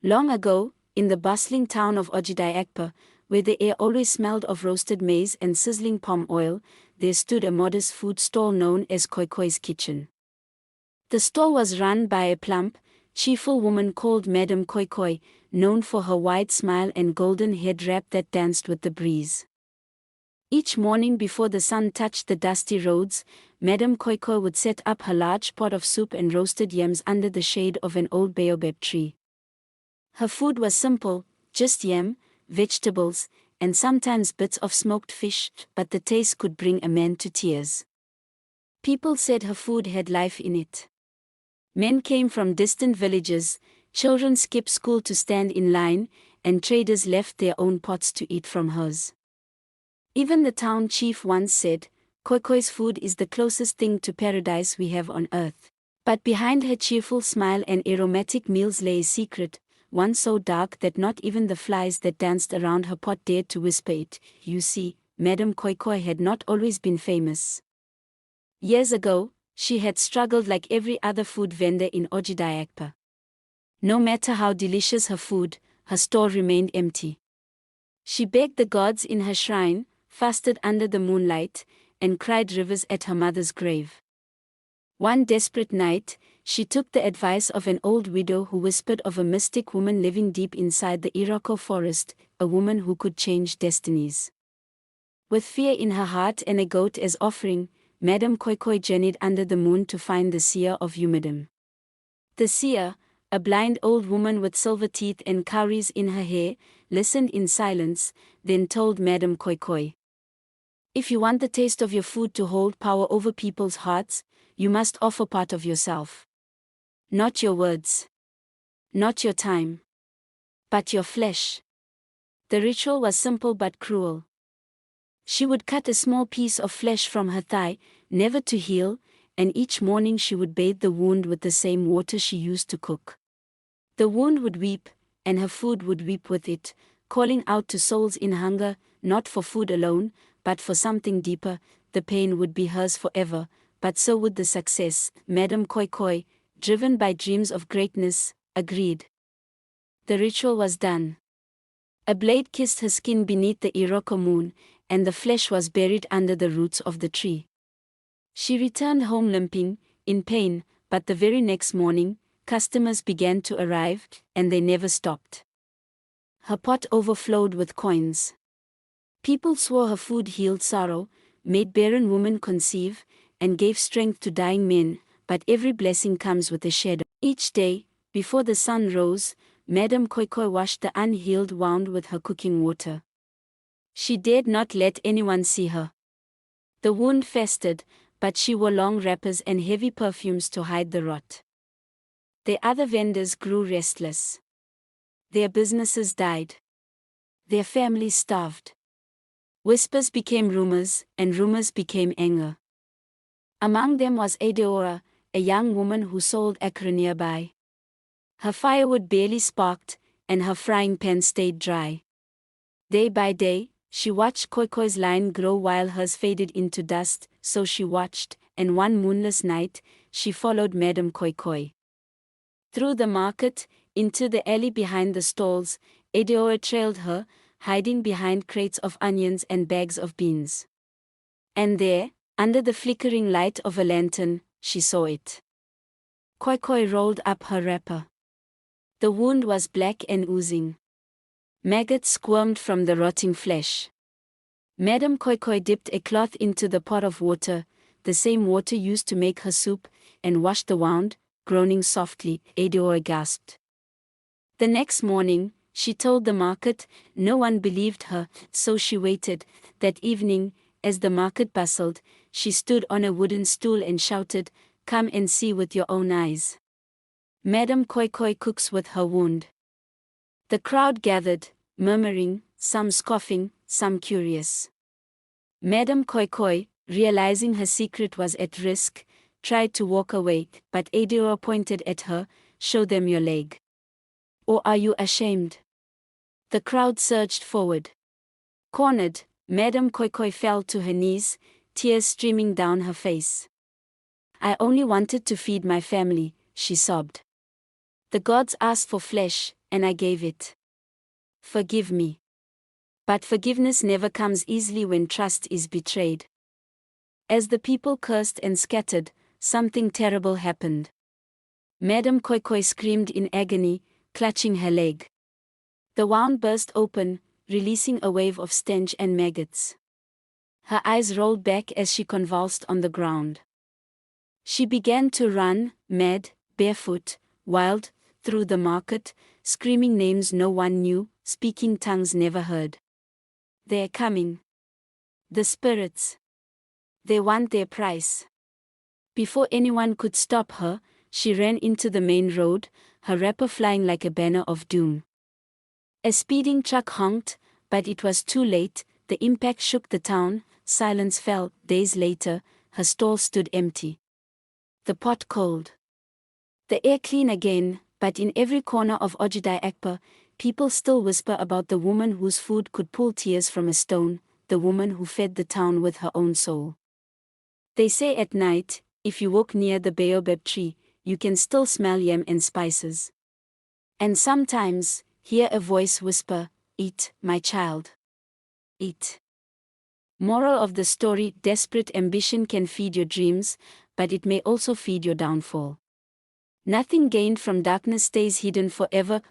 Long ago, in the bustling town of Ojidiakpa, where the air always smelled of roasted maize and sizzling palm oil, there stood a modest food stall known as Koikoi's Kitchen. The stall was run by a plump, cheerful woman called Madame Koikoi, known for her wide smile and golden head wrap that danced with the breeze. Each morning before the sun touched the dusty roads, Madame Koikoi would set up her large pot of soup and roasted yams under the shade of an old baobab tree. Her food was simple, just yam, vegetables, and sometimes bits of smoked fish, but the taste could bring a man to tears. People said her food had life in it. Men came from distant villages, children skipped school to stand in line, and traders left their own pots to eat from hers. Even the town chief once said, "Koikoi's food is the closest thing to paradise we have on earth." But behind her cheerful smile and aromatic meals lay a secret, one so dark that not even the flies that danced around her pot dared to whisper it. You see, Madame Koikoi had not always been famous. Years ago, she had struggled like every other food vendor in Ojidiakpa. No matter how delicious her food, her store remained empty. She begged the gods in her shrine, fasted under the moonlight, and cried rivers at her mother's grave. One desperate night, she took the advice of an old widow who whispered of a mystic woman living deep inside the Iroko forest, a woman who could change destinies. With fear in her heart and a goat as offering, Madame Koikoi journeyed under the moon to find the seer of Umidam. The seer, a blind old woman with silver teeth and cowries in her hair, listened in silence, then told Madame Koikoi, "If you want the taste of your food to hold power over people's hearts, you must offer part of yourself. Not your words. Not your time. But your flesh." The ritual was simple but cruel. She would cut a small piece of flesh from her thigh, never to heal, and each morning she would bathe the wound with the same water she used to cook. The wound would weep, and her food would weep with it, calling out to souls in hunger, not for food alone, but for something deeper. The pain would be hers forever, but so would the success. Madame Koikoi, driven by dreams of greatness, agreed. The ritual was done. A blade kissed her skin beneath the Iroko moon, and the flesh was buried under the roots of the tree. She returned home limping, in pain, but the very next morning, customers began to arrive, and they never stopped. Her pot overflowed with coins. People swore her food healed sorrow, made barren women conceive, and gave strength to dying men, but every blessing comes with a shadow. Each day, before the sun rose, Madame Koikoi washed the unhealed wound with her cooking water. She dared not let anyone see her. The wound festered, but she wore long wrappers and heavy perfumes to hide the rot. The other vendors grew restless. Their businesses died. Their families starved. Whispers became rumors, and rumors became anger. Among them was Adeora, a young woman who sold akra nearby. Her firewood barely sparked, and her frying pan stayed dry. Day by day, she watched Koikoi's line grow while hers faded into dust, so she watched, and one moonless night, she followed Madame Koikoi. Through the market, into the alley behind the stalls, Adeora trailed her, hiding behind crates of onions and bags of beans. And there, under the flickering light of a lantern, she saw it. Koikoi rolled up her wrapper. The wound was black and oozing. Maggots squirmed from the rotting flesh. Madame Koikoi dipped a cloth into the pot of water, the same water used to make her soup, and washed the wound, groaning softly. Adeora gasped. The next morning, she told the market. No one believed her, so she waited. That evening, as the market bustled, she stood on a wooden stool and shouted, "Come and see with your own eyes. Madame Koikoi cooks with her wound." The crowd gathered, murmuring, some scoffing, some curious. Madame Koikoi, realizing her secret was at risk, tried to walk away, but Adeora pointed at her, "Show them your leg. Or are you ashamed?" The crowd surged forward. Cornered, Madame Koikoi fell to her knees, tears streaming down her face. "I only wanted to feed my family," she sobbed. "The gods asked for flesh, and I gave it. Forgive me. But forgiveness never comes easily when trust is betrayed. As the people cursed and scattered, something terrible happened. Madame Koi Koi screamed in agony, clutching her leg. The wound burst open, releasing a wave of stench and maggots. Her eyes rolled back as she convulsed on the ground. She began to run, mad, barefoot, wild, through the market, screaming names no one knew, speaking tongues never heard. They're coming. The spirits. They want their price. Before anyone could stop her, she ran into the main road, her wrapper flying like a banner of doom. A speeding truck honked, but it was too late. The impact shook the town, silence fell. Days later, her stall stood empty. The pot cold. The air clean again, but in every corner of Ojidai Akpa, people still whisper about the woman whose food could pull tears from a stone, the woman who fed the town with her own soul. They say at night, if you walk near the baobab tree, you can still smell yam and spices. And sometimes, hear a voice whisper, "Eat, my child. Eat." Moral of the story: desperate ambition can feed your dreams, but it may also feed your downfall. Nothing gained from darkness stays hidden forever.